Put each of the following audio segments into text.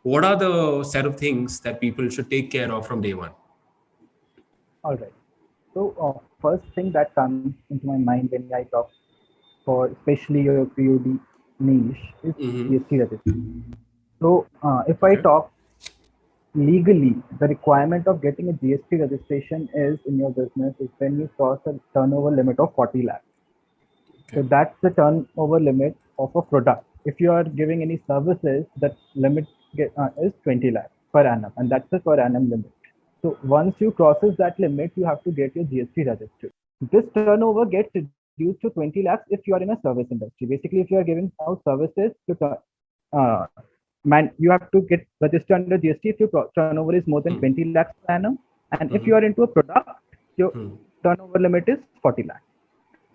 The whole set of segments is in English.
what are the set of things that people should take care of from day one? All right. So first thing that comes into my mind when I talk for especially your POD niche is GST registration. So if I Okay. talk legally, the requirement of getting a GST registration is in your business is when you cross a turnover limit of 40 lakhs. So Okay. that's the turnover limit of a product. If you are giving any services, that limit is 20 lakhs per annum, and that's the per annum limit. So once you crosses that limit, you have to get your GST registered. This turnover gets reduced to 20 lakhs if you are in a service industry. Basically, if you are giving out services, you have to get registered under GST if your turnover is more than 20 lakhs per annum. And if you are into a product, your turnover limit is 40 lakhs.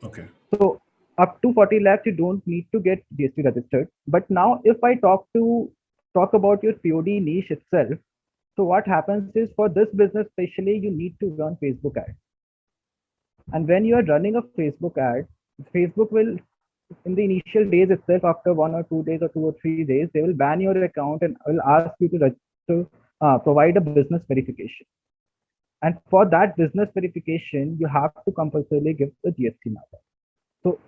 Okay. So up to 40 lakhs, you don't need to get GST registered. But now if I talk about your POD niche itself, so what happens is for this business, especially, you need to run Facebook ads. And when you are running a Facebook ad, Facebook will, in the initial days itself, after 1 or 2 days or 2 or 3 days, they will ban your account and will ask you to provide a business verification. And for that business verification, you have to compulsorily give the GST number. So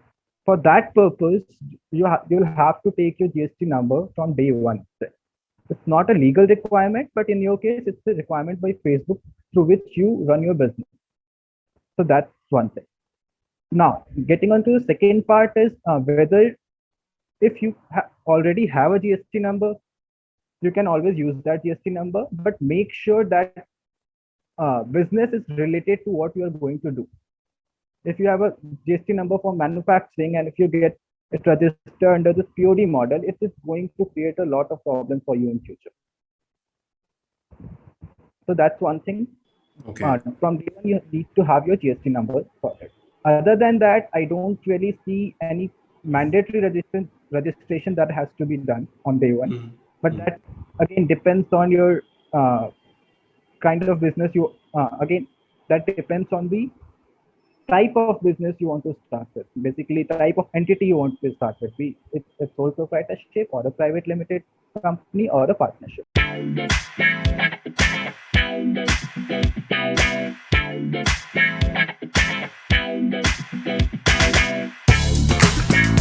for that purpose, you'll have to take your GST number from day one. It's not a legal requirement, but in your case, it's a requirement by Facebook through which you run your business. So that's one thing. Now, getting on to the second part is whether if you already have a GST number, you can always use that GST number, but make sure that business is related to what you are going to do. If you have a GST number for manufacturing and if you get it registered under this POD model, it is going to create a lot of problems for you in future. So that's one thing. Okay. From day one, you need to have your GST number sorted. Other than that, I don't really see any mandatory registration that has to be done on day one. But that again depends on your kind of business you again that depends on the type of business you want to start with. Basically, type of entity you want to start with. Be it's a sole proprietorship or a private limited company or a partnership.